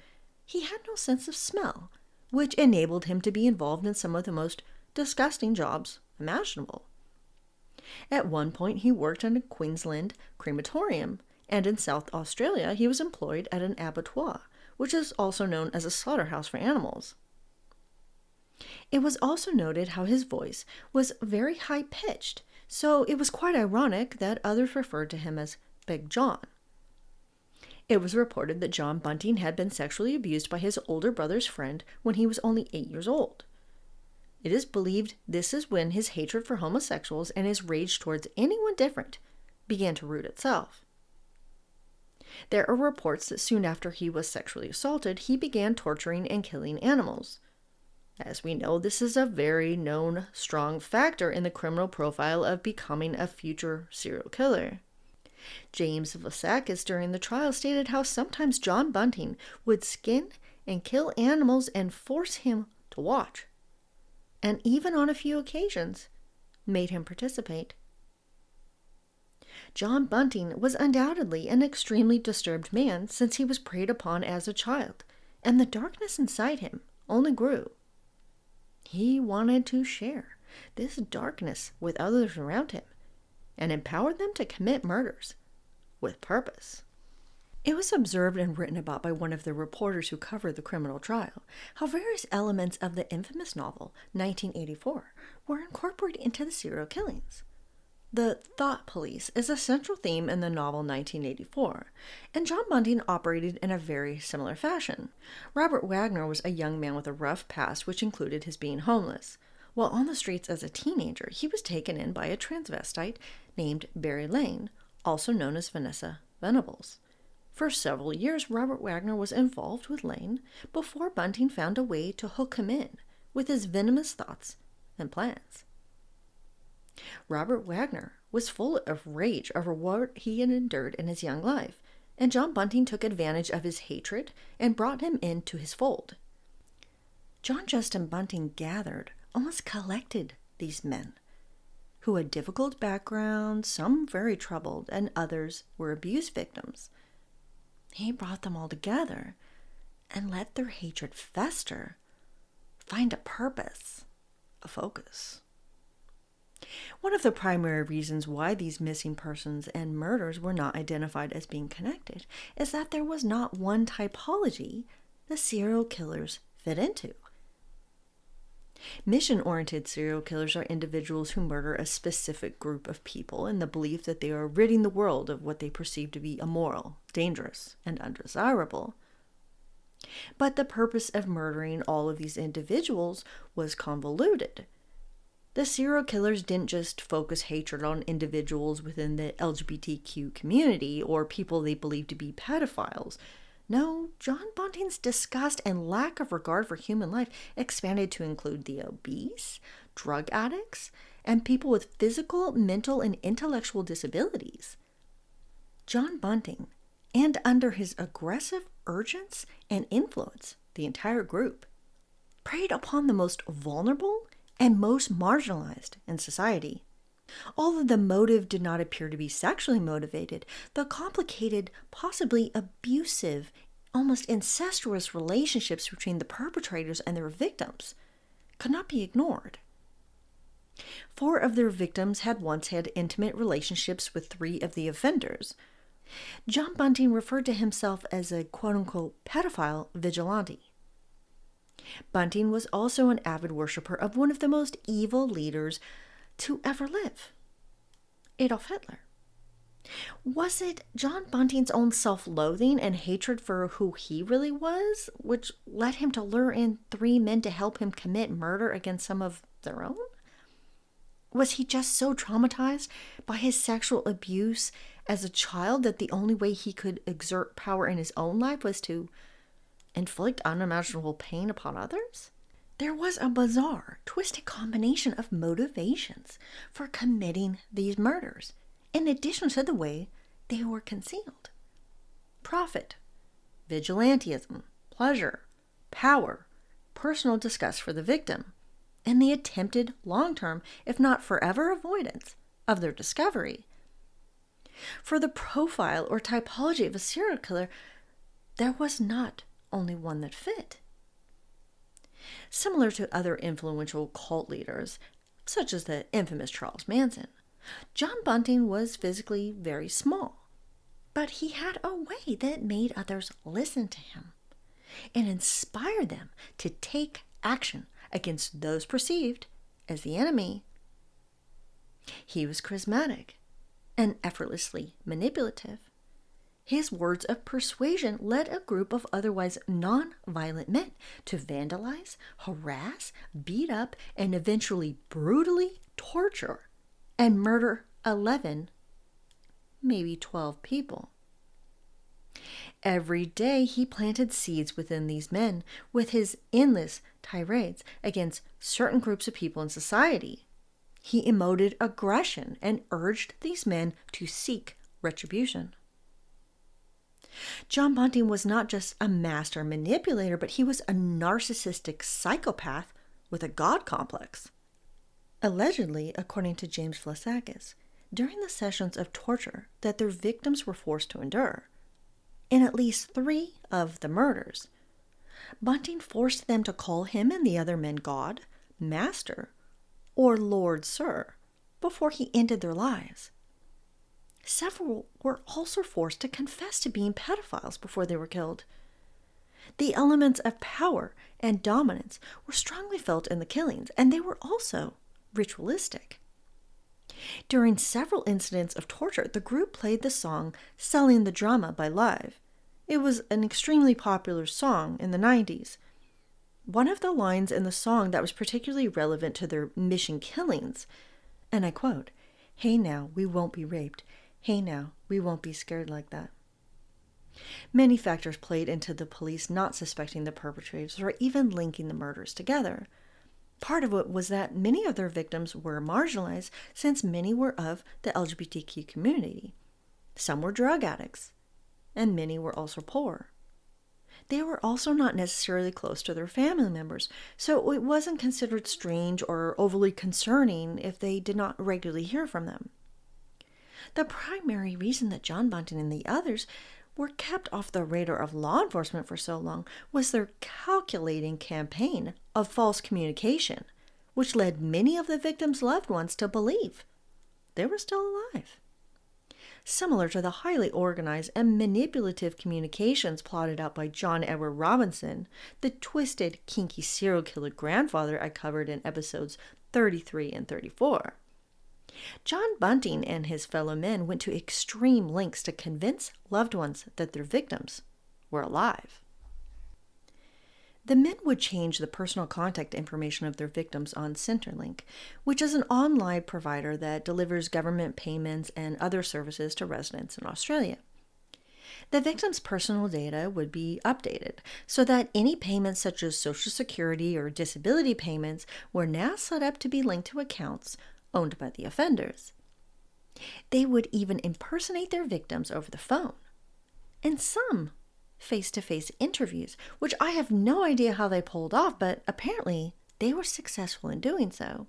He had no sense of smell, which enabled him to be involved in some of the most disgusting jobs imaginable. At one point, he worked in a Queensland crematorium, and in South Australia, he was employed at an abattoir, which is also known as a slaughterhouse for animals. It was also noted how his voice was very high-pitched, so it was quite ironic that others referred to him as Big John. It was reported that John Bunting had been sexually abused by his older brother's friend when he was only 8 years old. It is believed this is when his hatred for homosexuals and his rage towards anyone different began to root itself. There are reports that soon after he was sexually assaulted, he began torturing and killing animals. As we know, this is a very known, strong factor in the criminal profile of becoming a future serial killer. James Vasakis during the trial stated how sometimes John Bunting would skin and kill animals and force him to watch, and even on a few occasions made him participate. John Bunting was undoubtedly an extremely disturbed man since he was preyed upon as a child, and the darkness inside him only grew. He wanted to share this darkness with others around him and empower them to commit murders with purpose. It was observed and written about by one of the reporters who covered the criminal trial how various elements of the infamous novel 1984 were incorporated into the serial killings. The thought police is a central theme in the novel 1984, and John Bunting operated in a very similar fashion. Robert Wagner was a young man with a rough past, which included his being homeless. While on the streets as a teenager, he was taken in by a transvestite named Barry Lane, also known as Vanessa Venables. For several years, Robert Wagner was involved with Lane before Bunting found a way to hook him in with his venomous thoughts and plans. Robert Wagner was full of rage over what he had endured in his young life, and John Bunting took advantage of his hatred and brought him into his fold. John Justin Bunting gathered, almost collected, these men, who had difficult backgrounds, some very troubled, and others were abuse victims. He brought them all together and let their hatred fester, find a purpose, a focus. One of the primary reasons why these missing persons and murders were not identified as being connected is that there was not one typology the serial killers fit into. Mission-oriented serial killers are individuals who murder a specific group of people in the belief that they are ridding the world of what they perceive to be immoral, dangerous, and undesirable. But the purpose of murdering all of these individuals was convoluted. The serial killers didn't just focus hatred on individuals within the LGBTQ community or people they believed to be pedophiles. No, John Bunting's disgust and lack of regard for human life expanded to include the obese, drug addicts, and people with physical, mental, and intellectual disabilities. John Bunting, and under his aggressive urgence and influence, the entire group, preyed upon the most vulnerable and most marginalized in society. Although the motive did not appear to be sexually motivated, the complicated, possibly abusive, almost incestuous relationships between the perpetrators and their victims could not be ignored. 4 of their victims had once had intimate relationships with 3 of the offenders. John Bunting referred to himself as a quote-unquote pedophile vigilante. Bunting was also an avid worshiper of one of the most evil leaders to ever live, Adolf Hitler. Was it John Bunting's own self-loathing and hatred for who he really was, which led him to lure in 3 men to help him commit murder against some of their own? Was he just so traumatized by his sexual abuse as a child that the only way he could exert power in his own life was to inflict unimaginable pain upon others? There was a bizarre, twisted combination of motivations for committing these murders, in addition to the way they were concealed. Profit, vigilantism, pleasure, power, personal disgust for the victim, and the attempted long-term, if not forever, avoidance of their discovery. For the profile or typology of a serial killer, there was not only one that fit. Similar to other influential cult leaders, such as the infamous Charles Manson, John Bunting was physically very small, but he had a way that made others listen to him and inspired them to take action against those perceived as the enemy. He was charismatic and effortlessly manipulative. His words of persuasion led a group of otherwise non-violent men to vandalize, harass, beat up, and eventually brutally torture and murder 11, maybe 12 people. Every day he planted seeds within these men with his endless tirades against certain groups of people in society. He emoted aggression and urged these men to seek retribution. John Bunting was not just a master manipulator, but he was a narcissistic psychopath with a god complex. Allegedly, according to James Vlasakis, during the sessions of torture that their victims were forced to endure, in at least 3 of the murders, Bunting forced them to call him and the other men God, Master, or Lord Sir before he ended their lives. Several were also forced to confess to being pedophiles before they were killed. The elements of power and dominance were strongly felt in the killings, and they were also ritualistic. During several incidents of torture, the group played the song Selling the Drama by Live. It was an extremely popular song in the 90s. One of the lines in the song that was particularly relevant to their mission killings, and I quote, "Hey now, we won't be raped. Hey now, we won't be scared like that." Many factors played into the police not suspecting the perpetrators or even linking the murders together. Part of it was that many of their victims were marginalized, since many were of the LGBTQ community. Some were drug addicts, and many were also poor. They were also not necessarily close to their family members, so it wasn't considered strange or overly concerning if they did not regularly hear from them. The primary reason that John Bunting and the others were kept off the radar of law enforcement for so long was their calculating campaign of false communication, which led many of the victims' loved ones to believe they were still alive. Similar to the highly organized and manipulative communications plotted out by John Edward Robinson, the twisted, kinky serial killer grandfather I covered in episodes 33 and 34. John Bunting and his fellow men went to extreme lengths to convince loved ones that their victims were alive. The men would change the personal contact information of their victims on Centrelink, which is an online provider that delivers government payments and other services to residents in Australia. The victim's personal data would be updated so that any payments such as Social Security or disability payments were now set up to be linked to accounts owned by the offenders. They would even impersonate their victims over the phone, and some face-to-face interviews, which I have no idea how they pulled off, but apparently they were successful in doing so.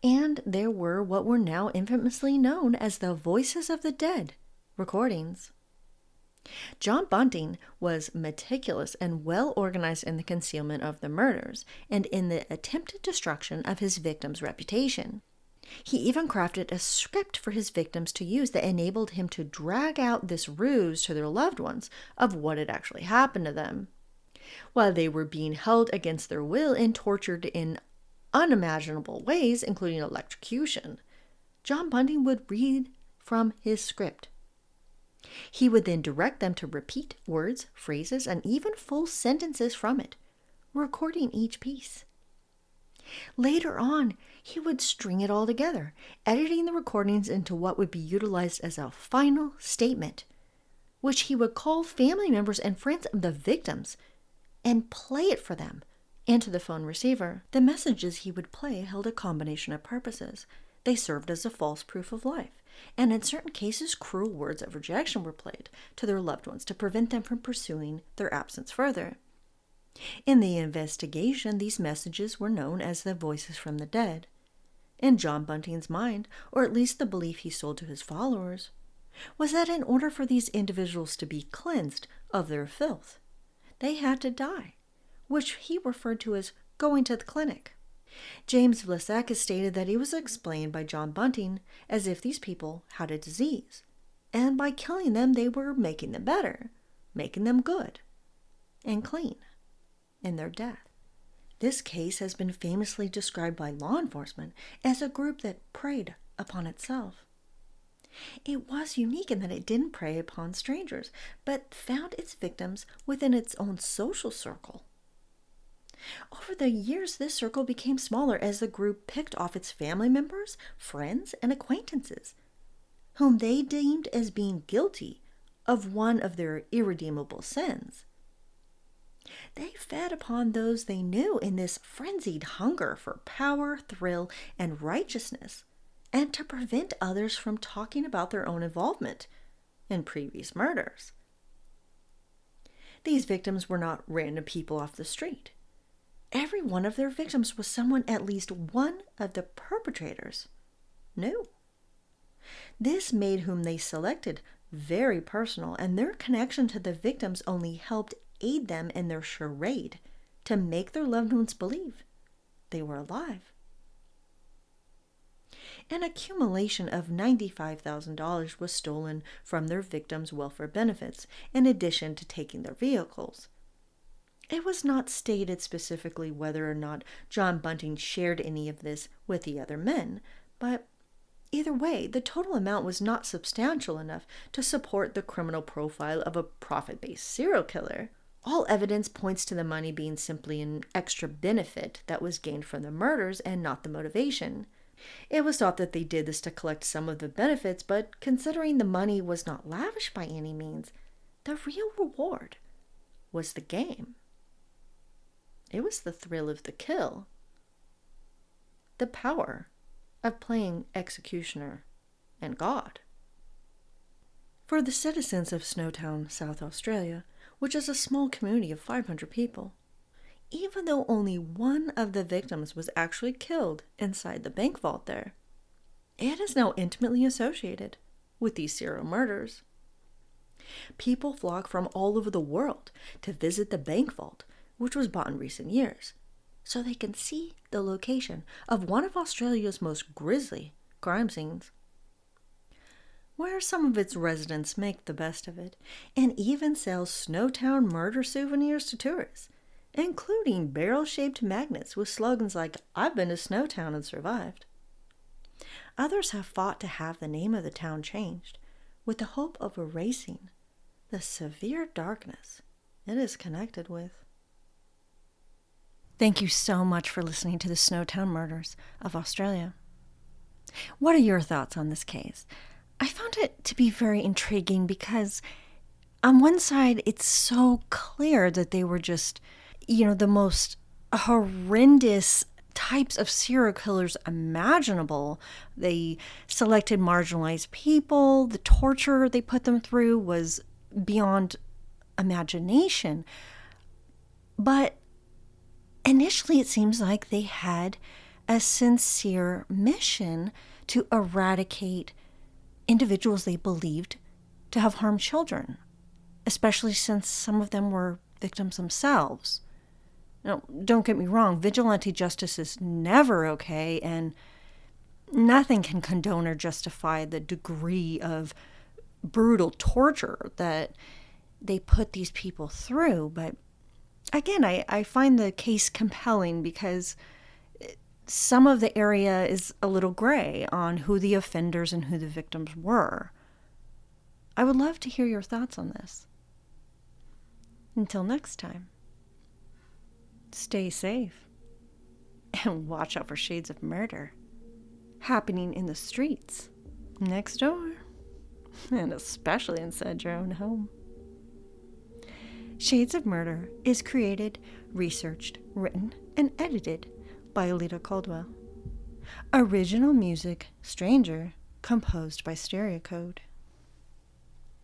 And there were what were now infamously known as the Voices of the Dead recordings. John Bunting was meticulous and well organized in the concealment of the murders and in the attempted destruction of his victims' reputation. He even crafted a script for his victims to use that enabled him to drag out this ruse to their loved ones of what had actually happened to them. While they were being held against their will and tortured in unimaginable ways, including electrocution, John Bunting would read from his script. He would then direct them to repeat words, phrases, and even full sentences from it, recording each piece. Later on, he would string it all together, editing the recordings into what would be utilized as a final statement, which he would call family members and friends of the victims and play it for them into the phone receiver. The messages he would play held a combination of purposes. They served as a false proof of life, and in certain cases, cruel words of rejection were played to their loved ones to prevent them from pursuing their absence further. In the investigation, these messages were known as the Voices from the Dead. In John Bunting's mind, or at least the belief he sold to his followers, was that in order for these individuals to be cleansed of their filth, they had to die, which he referred to as going to the clinic. James Vlasek has stated that it was explained by John Bunting as if these people had a disease, and by killing them they were making them better, making them good and clean in their death. This case has been famously described by law enforcement as a group that preyed upon itself. It was unique in that it didn't prey upon strangers, but found its victims within its own social circle. Over the years, this circle became smaller as the group picked off its family members, friends, and acquaintances, whom they deemed as being guilty of one of their irredeemable sins. They fed upon those they knew in this frenzied hunger for power, thrill, and righteousness, and to prevent others from talking about their own involvement in previous murders. These victims were not random people off the street. Every one of their victims was someone at least one of the perpetrators knew. This made whom they selected very personal, and their connection to the victims only helped aid them in their charade to make their loved ones believe they were alive. An accumulation of $95,000 was stolen from their victims' welfare benefits, in addition to taking their vehicles. It was not stated specifically whether or not John Bunting shared any of this with the other men, but either way, the total amount was not substantial enough to support the criminal profile of a profit-based serial killer. All evidence points to the money being simply an extra benefit that was gained from the murders and not the motivation. It was thought that they did this to collect some of the benefits, but considering the money was not lavish by any means, the real reward was the game. It was the thrill of the kill, the power of playing executioner and God. For the citizens of Snowtown, South Australia, which is a small community of 500 people, even though only one of the victims was actually killed inside the bank vault there, it is now intimately associated with these serial murders. People flock from all over the world to visit the bank vault, which was bought in recent years, so they can see the location of one of Australia's most grisly crime scenes, where some of its residents make the best of it and even sell Snowtown murder souvenirs to tourists, including barrel-shaped magnets with slogans like, "I've been to Snowtown and survived." Others have fought to have the name of the town changed, with the hope of erasing the severe darkness it is connected with. Thank you so much for listening to the Snowtown Murders of Australia. What are your thoughts on this case? I found it to be very intriguing because on one side, it's so clear that they were just, the most horrendous types of serial killers imaginable. They selected marginalized people. The torture they put them through was beyond imagination. But initially, it seems like they had a sincere mission to eradicate individuals they believed to have harmed children, especially since some of them were victims themselves. Now, don't get me wrong, vigilante justice is never okay, and nothing can condone or justify the degree of brutal torture that they put these people through. But again, I find the case compelling because some of the area is a little gray on who the offenders and who the victims were. I would love to hear your thoughts on this. Until next time, stay safe and watch out for shades of murder happening in the streets next door, and especially inside your own home. Shades of Murder is created, researched, written, and edited by Alita Caldwell. Original music, Stranger, composed by Stereocode.